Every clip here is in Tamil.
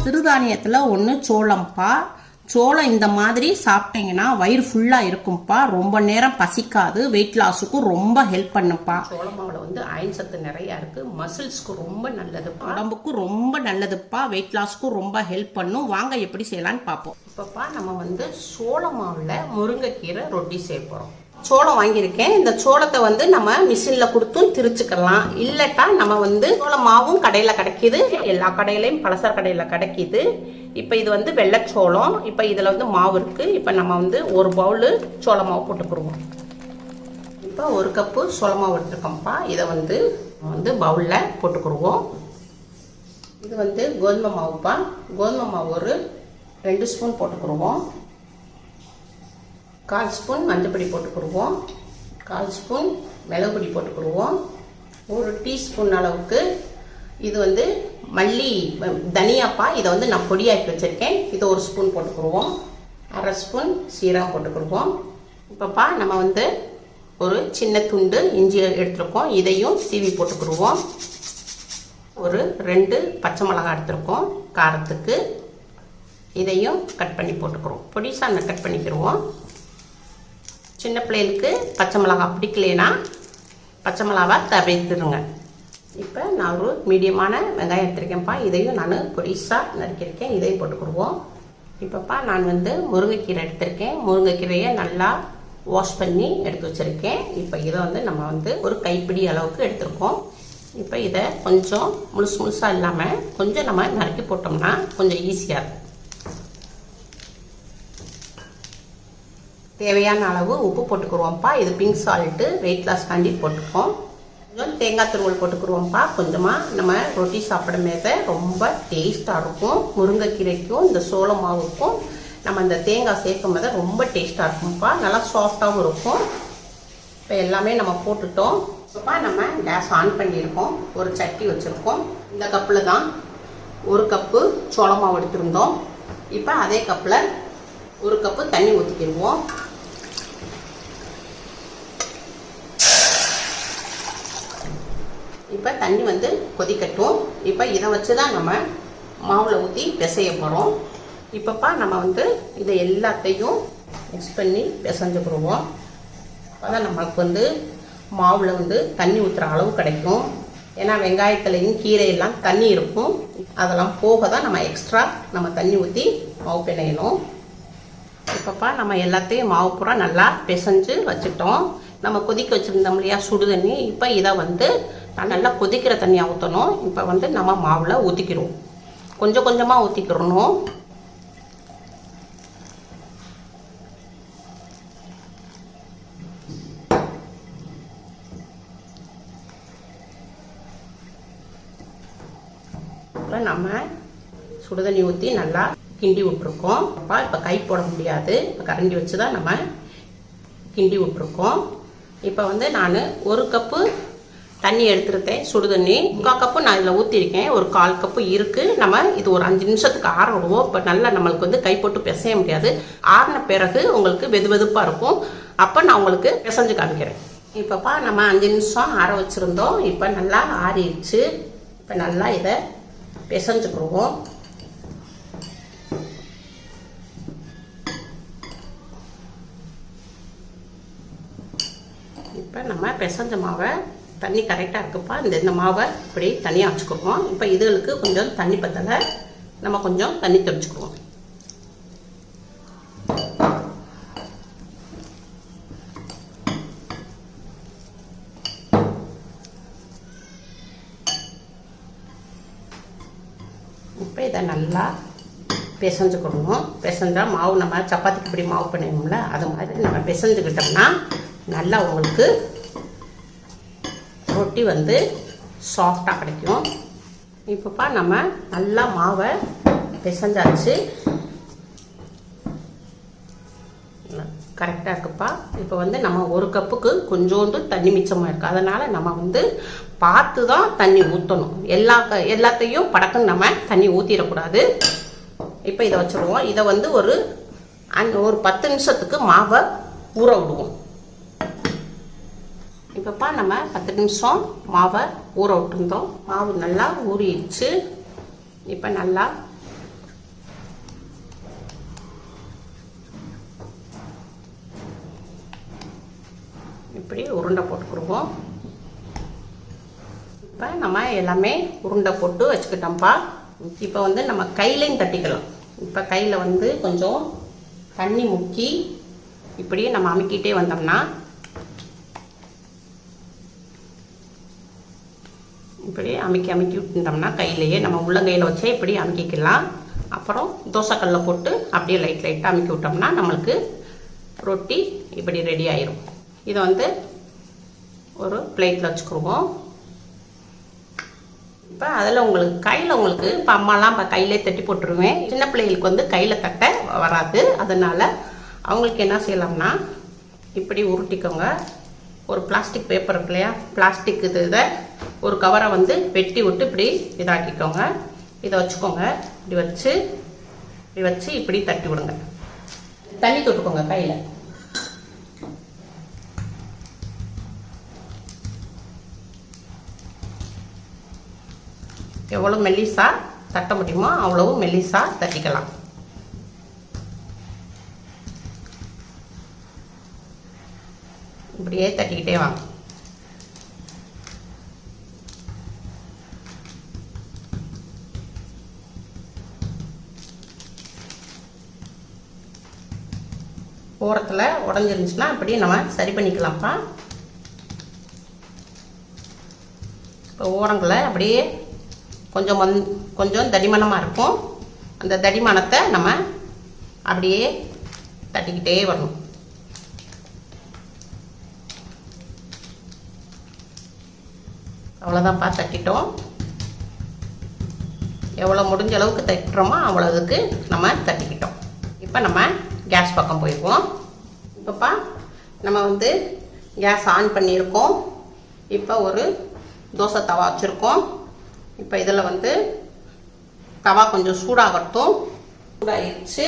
சிறுதானியத்தில் ஒன்று சோளம்ப்பா. சோளம் இந்த மாதிரி சாப்பிட்டீங்கன்னா வயிறு ஃபுல்லாக இருக்கும்ப்பா. ரொம்ப நேரம் பசிக்காது. வெயிட் லாஸுக்கும் ரொம்ப ஹெல்ப் பண்ணுப்பா. சோள மாவில் வந்து அயன் சத்து நிறையா இருக்குது. மசில்ஸ்க்கு ரொம்ப நல்லதுப்பா. உடம்புக்கும் ரொம்ப நல்லதுப்பா. வெயிட் லாஸுக்கும் ரொம்ப ஹெல்ப் பண்ணும். வாங்க எப்படி செய்யலான்னு பார்ப்போம். இப்போப்பா நம்ம வந்து சோள மாவில் முருங்கைக்கீரை ரொட்டி செய்ய போகிறோம். சோளம் வாங்கியிருக்கேன். இந்த சோளத்தை வந்து நம்ம மிஷினில் கொடுத்தும் திரிச்சுக்கலாம். இல்லட்டா நம்ம வந்து சோள மாவும் கடையில் கிடைக்கிது. எல்லா கடையிலையும் பலசர கடையில் கிடைக்கிது. இப்போ இது வந்து வெள்ளைச்சோளம். இப்போ இதில் வந்து மாவு இருக்குது. இப்போ நம்ம வந்து ஒரு பவுலு சோள மாவு போட்டுக்கிடுவோம். இப்போ ஒரு கப்பு சோள மாவு எடுத்துருக்கோம்ப்பா. இதை வந்து பவுலில் போட்டுக்கிடுவோம். இது வந்து கோதுமை மாவுப்பா. கோதுமை மாவு ஒரு 2 ஸ்பூன் போட்டுக்கிடுவோம். 1/4 ஸ்பூன் மஞ்சப்பொடி போட்டுக்கிடுவோம். 1/4 ஸ்பூன் மிளகுப்பொடி போட்டுக்கிடுவோம். 1 டீஸ்பூன் அளவுக்கு இது வந்து மல்லி தனியாப்பா. இதை வந்து நான் பொடியாக்கி வச்சுருக்கேன். இது 1 ஸ்பூன் போட்டுக்கிடுவோம். 1/2 ஸ்பூன் சீரகம் போட்டுக்கிடுவோம். இப்போப்பா நம்ம வந்து ஒரு சின்ன துண்டு இஞ்சி எடுத்துருக்கோம். இதையும் சீவி போட்டுக்கிடுவோம். ஒரு 2 பச்சை மிளகாய் எடுத்துருக்கோம் காரத்துக்கு. இதையும் கட் பண்ணி போட்டுக்கிறோம். பொடிசாக கட் பண்ணிக்கிடுவோம். சின்ன பிள்ளைகளுக்கு பச்சை மிளகாய் பிடிக்கலைன்னா பச்சை மிளகாய் தவிர்த்துருங்க. இப்போ நான் ஒரு மீடியமான வெங்காயம் எடுத்துருக்கேன்ப்பா. இதையும் நான் பொடிசாக நறுக்கியிருக்கேன். இதையும் போட்டுக்கிடுவோம். இப்போப்பா நான் வந்து முருங்கைக்கீரை எடுத்திருக்கேன். முருங்கைக்கீரையை நல்லா வாஷ் பண்ணி எடுத்து வச்சுருக்கேன். இப்போ இதை வந்து நம்ம வந்து ஒரு கைப்பிடி அளவுக்கு எடுத்துருக்கோம். இப்போ இதை கொஞ்சம் முழுசாக இல்லாமல் கொஞ்சம் நம்ம நறுக்கி போட்டோம்னா கொஞ்சம் ஈஸியாக இருக்கும். தேவையான அளவு உப்பு போட்டுக்குருவோம்ப்பா. இது பிங்க் சால்ட்டு வெயிட் லாஸ் காண்டி போட்டுப்போம். கொஞ்சம் தேங்காய் துருவல் போட்டுக்குருவோம்ப்பா. கொஞ்சமாக நம்ம ரொட்டி சாப்பிடும்போது ரொம்ப டேஸ்ட்டாக இருக்கும். முருங்கைக்கீரைக்கும் இந்த சோள மாவுக்கும் நம்ம இந்த தேங்காய் சேர்க்கும் போது ரொம்ப டேஸ்ட்டாக இருக்கும்ப்பா. நல்லா சாஃப்டாகவும் இருக்கும். இப்போ எல்லாமே நம்ம போட்டுட்டோம். இப்போப்பா நம்ம கேஸ் ஆன் பண்ணியிருக்கோம். ஒரு சட்டி வச்சுருக்கோம். இந்த கப்பில் தான் 1 கப்பு சோள மாவு எடுத்துருந்தோம். இப்போ அதே கப்பில் 1 கப்பு தண்ணி ஊற்றிக்கிடுவோம். இப்போ தண்ணி வந்து கொதிக்கட்டும். இப்போ இதை வச்சு தான் நம்ம மாவில் ஊற்றி பிசைய போகிறோம். இப்போப்பா நம்ம வந்து இதை எல்லாத்தையும் மிக்ஸ் பண்ணி பிசைஞ்சுக்கிடுவோம். அப்போ தான் நம்மளுக்கு வந்து மாவில் வந்து தண்ணி ஊற்றுற அளவு கிடைக்கும். ஏன்னா வெங்காயத்துலையும் கீரையெல்லாம் தண்ணி இருக்கும். அதெல்லாம் போக தான் நம்ம எக்ஸ்ட்ரா நம்ம தண்ணி ஊற்றி மாவு பிணையணும். இப்போப்பா நம்ம எல்லாத்தையும் மாவு பூரா நல்லா பிசைஞ்சு வச்சுட்டோம். நம்ம கொதிக்க வச்சுருந்தோம் இல்லையா சுடு தண்ணி. இப்போ இதை வந்து நல்லா கொதிக்கிற தண்ணியாக ஊற்றணும். இப்போ வந்து நம்ம மாவில் ஊற்றிக்கிறோம். கொஞ்சம் கொஞ்சமாக ஊற்றிக்கிறணும். இப்போ நம்ம சுடுதண்ணி ஊற்றி நல்லா கிண்டி விட்டுருக்கோம். இப்போ கை போட முடியாது. இப்போ கரண்டி வச்சு தான் நம்ம கிண்டி விட்டுருக்கோம். இப்போ வந்து நான் 1 கப்பு தண்ணி எடுத்துருக்கேன். சுடுதண்ணி 3/4 கப்பு நான் இதில் ஊற்றிருக்கேன். ஒரு 1/4 கப்பு இருக்குது. நம்ம இது ஒரு 5 நிமிஷத்துக்கு ஆற விடுவோம். இப்போ நல்லா நம்மளுக்கு வந்து கை போட்டு பிசைய முடியாது. ஆறின பிறகு உங்களுக்கு வெதுவெதுப்பாக இருக்கும். அப்போ நான் உங்களுக்கு பிசைஞ்சு காமிக்கிறேன். இப்போப்பா நம்ம 5 நிமிஷம் ஆற வச்சுருந்தோம். இப்போ நல்லா ஆறிடுச்சு. இப்போ நல்லா இதை பிசைஞ்சுக்கிடுவோம். இப்போ நம்ம பிசைஞ்ச மாவை தண்ணி கரெக்டாக இருக்குப்பா. இந்த மாவை இப்படி தனியாக வச்சுக்குவோம். இப்போ இதுகளுக்கு கொஞ்சம் தண்ணி பத்தலை. நம்ம கொஞ்சம் தண்ணி தெளிச்சுக்குவோம். இப்போ இதை நல்லா பிசைஞ்சுக்கிடணும். பிசைஞ்சால் மாவு நம்ம சப்பாத்திக்கு இப்படி மாவு பண்ணுவோம்ல அது மாதிரி நம்ம பிசைஞ்சுக்கிட்டோம்னா நல்லா உங்களுக்கு ரொட்டி வந்து சாஃப்டாக கிடைக்கும். இப்போப்பா நம்ம நல்லா மாவை பிசைஞ்சாச்சு. கரெக்டாக இருக்குப்பா. இப்போ வந்து நம்ம 1 கப்புக்கு கொஞ்சோண்டு தண்ணி மிச்சமாக இருக்குது. அதனால் நம்ம வந்து பார்த்து தான் தண்ணி ஊற்றணும். எல்லாத்தையும் படக்குன்னு நம்ம தண்ணி ஊற்றிடக்கூடாது. இப்போ இதை வச்சுருவோம். இதை வந்து ஒரு 10 நிமிஷத்துக்கு மாவை ஊற விடுவோம். இப்போப்பா நம்ம 10 நிமிஷம் மாவை ஊற விட்டுருந்தோம். மாவு நல்லா ஊறிடுச்சு. இப்போ நல்லா இப்படி உருண்டை போட்டுக்கிடுவோம். இப்போ நம்ம எல்லாமே உருண்டை போட்டு வச்சுக்கிட்டோம்ப்பா. இப்போ வந்து நம்ம கையிலையும் தட்டிக்கலாம். இப்போ கையில் வந்து கொஞ்சம் தண்ணி முக்கி இப்படி நம்ம அமுக்கிட்டே வந்தோம்னா இப்படி அமுக்கி விட்டுட்டோம்னா கையிலேயே நம்ம உள்ளங்கையில் வச்சே இப்படி அமுக்கிக்கலாம். அப்புறம் தோசைக்கல்ல போட்டு அப்படியே லைட்டாக அமுக்கி விட்டோம்னா நம்மளுக்கு ரொட்டி இப்படி ரெடி ஆயிரும். இதை வந்து ஒரு பிளேட்டில் வச்சுக்கிடுவோம். இப்போ அதில் உங்களுக்கு இப்போ அம்மாலாம் இப்போ கையிலே தட்டி போட்டுருவேன். சின்ன பிள்ளைகளுக்கு வந்து கையில் தட்ட வராது. அதனால் அவங்களுக்கு என்ன செய்யலாம்னா இப்படி உருட்டிக்கோங்க. ஒரு பிளாஸ்டிக் பேப்பர் இருக்கு இல்லையா, பிளாஸ்டிக் இதை ஒரு கவரை வந்து வெட்டி விட்டு இப்படி இதாக்கிக்கோங்க. இதை வச்சுக்கோங்க. இப்படி வச்சு இப்படி தட்டி விடுங்க. தண்ணி தொட்டுக்கோங்க கையில். எவ்வளோ மெல்லிசா தட்ட முடியுமோ அவ்வளவு மெல்லிசா தட்டிக்கலாம். இப்படியே தட்டிக்கிட்டே வாங்க. ஓரத்தில் உடஞ்சிருந்துச்சுன்னா அப்படியே நம்ம சரி பண்ணிக்கலாம்ப்பா. இப்போ ஓரங்களை அப்படியே கொஞ்சம் தடிமனமாக இருக்கும். அந்த தடிமனத்தை நம்ம அப்படியே தட்டிக்கிட்டே வரணும். அவ்வளோதான்ப்பா, தட்டிட்டோம். எவ்வளோ முடிஞ்ச அளவுக்கு தட்டுறோமோ அவ்வளோதுக்கு நம்ம தட்டிக்கிட்டோம். இப்போ நம்ம கேஸ் பக்கம் போயிடுவோம். இப்போப்பா நம்ம வந்து கேஸ் ஆன் பண்ணியிருக்கோம். இப்போ ஒரு தோசை தவா வச்சுருக்கோம். இப்போ இதில் வந்து தவா கொஞ்சம் சூடாகட்டும். சூடாகிடுச்சு.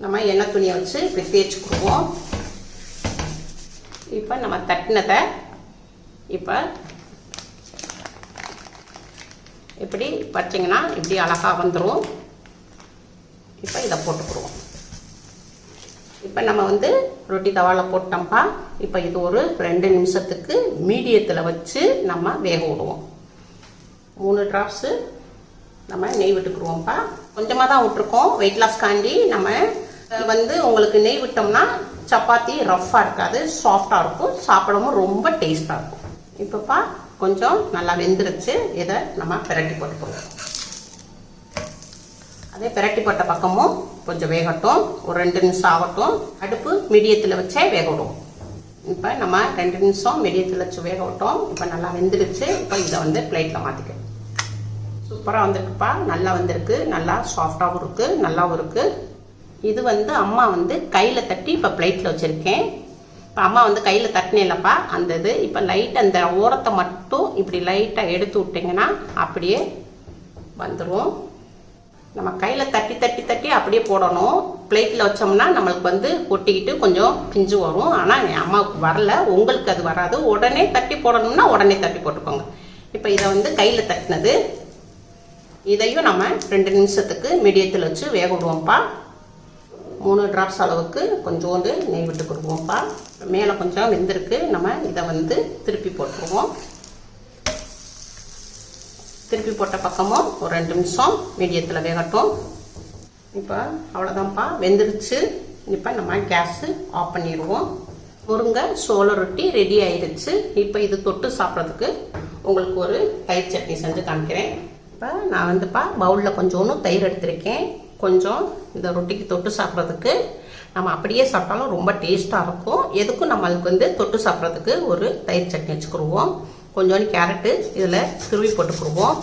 நம்ம எண்ணெய் துணியை வச்சு இப்படி தேய்ச்சிக்குவோம். இப்போ நம்ம தட்டினதை இப்போ இப்படி வச்சிங்கன்னா இப்படி அழகாக வந்துடும். இப்போ இதை போட்டுக்குருவோம். இப்போ நம்ம வந்து ரொட்டி தவாவில் போட்டோம்ப்பா. இப்போ இது ஒரு 2 நிமிஷத்துக்கு மீடியத்தில் வச்சு நம்ம வேக விடுவோம். 3 டிராப்ஸு நம்ம நெய் விட்டுக்குருவோம்ப்பா. கொஞ்சமாக தான் விட்டுருக்கோம் வெயிட் லாஸ் காண்டி. நம்ம வந்து உங்களுக்கு நெய் விட்டோம்னா சப்பாத்தி ரஃப்பாக இருக்காது, சாஃப்டாக இருக்கும். சாப்பிடவும் ரொம்ப டேஸ்ட்டாக இருக்கும். இப்போப்பா கொஞ்சம் நல்லா வெந்துருச்சு. இதை நம்ம பிரட்டி போட்டுக்குவோம். அதே பிரட்டி போட்ட பக்கமும் கொஞ்சம் வேகட்டும். ஒரு 2 நிமிஷம் ஆகட்டும். அடுப்பு மீடியத்தில் வச்சே வேக விடுவோம். இப்போ நம்ம 2 நிமிஷம் மீடியத்தில் வச்சு வேக விட்டோம். இப்போ நல்லா வெந்துருச்சு. இப்போ இதை வந்து பிளேட்டில் மாற்றிக்க. சூப்பராக வந்திருக்குப்பா. நல்லா வந்திருக்கு. நல்லா சாஃப்டாகவும் இருக்குது, நல்லாவும் இருக்குது. இது வந்து அம்மா வந்து கையில் தட்டி இப்போ பிளேட்டில் வச்சுருக்கேன். இப்போ அம்மா வந்து கையில் தட்டினேலப்பா அந்த இது. இப்போ லைட் அந்த ஓரத்தை மட்டும் இப்படி லைட்டாக எடுத்து விட்டிங்கன்னா அப்படியே வந்துடும். நம்ம கையில் தட்டி தட்டி தட்டி அப்படியே போடணும். பிளேட்டில் வச்சோம்னா நம்மளுக்கு வந்து கொட்டிக்கிட்டு கொஞ்சம் பிஞ்சு வரும். ஆனால் என் அம்மாவுக்கு வரல, உங்களுக்கு அது வராது. உடனே தட்டி போடணும்னா உடனே தட்டி போட்டுக்கோங்க. இப்போ இதை வந்து கையில் தட்டினது இதையும் நம்ம 2 நிமிஷத்துக்கு மீடியத்தில் வச்சு வேக விடுவோம்ப்பா. 3 டிராப்ஸ் அளவுக்கு கொஞ்சோண்டு நெய் விட்டு கொடுப்போம்ப்பா. மேலே கொஞ்சம் வெந்திருக்கு. நம்ம இதை வந்து திருப்பி போட்டுருவோம். திருப்பி போட்ட பக்கமும் ஒரு 2 நிமிஷம் மீடியத்தில் வேகட்டும். இப்போ அவ்வளோதான்ப்பா, வெந்துருச்சு. இப்போ நம்ம கேஸு ஆஃப் பண்ணிடுவோம். முருங்கை சோள ரொட்டி ரெடி ஆயிடுச்சு. இப்போ இது தொட்டு சாப்பிட்றதுக்கு உங்களுக்கு ஒரு தயிர் சட்னி செஞ்சு காமிக்கிறேன். இப்போ நான் வந்துப்பா பவுலில் கொஞ்சோண்டு தயிர் எடுத்திருக்கேன். கொஞ்சம் இந்த ரொட்டிக்கு தொட்டு சாப்பிட்றதுக்கு நம்ம அப்படியே சாப்பிட்டாலும் ரொம்ப டேஸ்ட்டாக இருக்கும். எதுக்கும் நம்மளுக்கு வந்து தொட்டு சாப்பிட்றதுக்கு ஒரு தயிர் சட்னி வச்சுக்கிடுவோம். கொஞ்சோண்டு கேரட்டு இதில் துருவி போட்டுக்கிடுவோம்.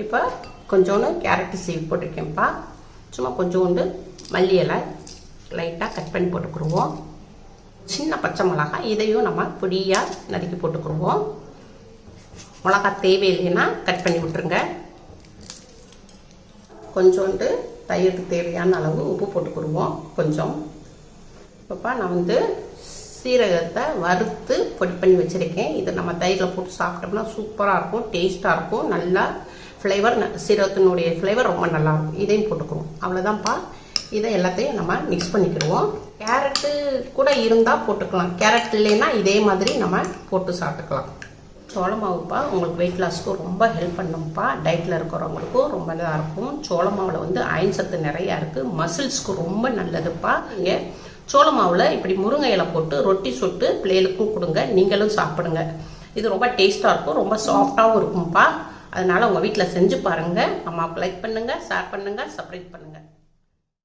இப்போ கொஞ்சோண்டு கேரட்டு சீவி போட்டிருக்கேன்ப்பா. சும்மா கொஞ்சோண்டு மல்லி இலை லைட்டாக கட் பண்ணி போட்டுக்கிடுவோம். சின்ன பச்சை மிளகாய் இதையும் நம்ம பொடியாக நறுக்கி போட்டுக்கிடுவோம். மிளகா தேவையில்லைன்னா கட் பண்ணி விட்டுருங்க. கொஞ்சோண்டு தயிருக்கு தேவையான அளவு உப்பு போட்டுக்கிடுவோம். கொஞ்சம் இப்போப்பா நான் வந்து சீரகத்தை வறுத்து பொடி பண்ணி வச்சுருக்கேன். இதை நம்ம தயிரில் போட்டு சாப்பிட்டோம்னா சூப்பராக இருக்கும், டேஸ்ட்டாக இருக்கும். நல்லா ஃப்ளேவர், சீரகத்தினுடைய ஃப்ளேவர் ரொம்ப நல்லாயிருக்கும். இதையும் போட்டுக்குவோம். அவ்வளோதான்ப்பா. இதை எல்லாத்தையும் நம்ம மிக்ஸ் பண்ணிக்கிடுவோம். கேரட்டு கூட இருந்தால் போட்டுக்கலாம், கேரட் இல்லைன்னா இதே மாதிரி நம்ம போட்டு சாப்பிட்டுக்கலாம். சோள மாவுப்பா உங்களுக்கு வெயிட் லாஸ்க்கு ரொம்ப ஹெல்ப் பண்ணும்ப்பா. டயட்டில் இருக்கிறவங்களுக்கும் ரொம்ப இதாக இருக்கும். சோள மாவில் வந்து அயன் சத்து நிறையா இருக்குது, மசில்ஸ்க்கு ரொம்ப நல்லதுப்பா. நீங்கள் சோள மாவில் இப்படி முருங்கை இலை போட்டு ரொட்டி சுட்டு பிள்ளைகளுக்கும் கொடுங்க, நீங்களும் சாப்பிடுங்க. இது ரொம்ப டேஸ்ட்டாக இருக்கும், ரொம்ப சாஃப்டாகவும் இருக்கும்ப்பா. அதனால் உங்கள் வீட்டில் செஞ்சு பாருங்கள். அம்மாவுக்கு லைக் பண்ணுங்கள், ஷேர் பண்ணுங்கள், சப்ஸ்கிரைப் பண்ணுங்கள்.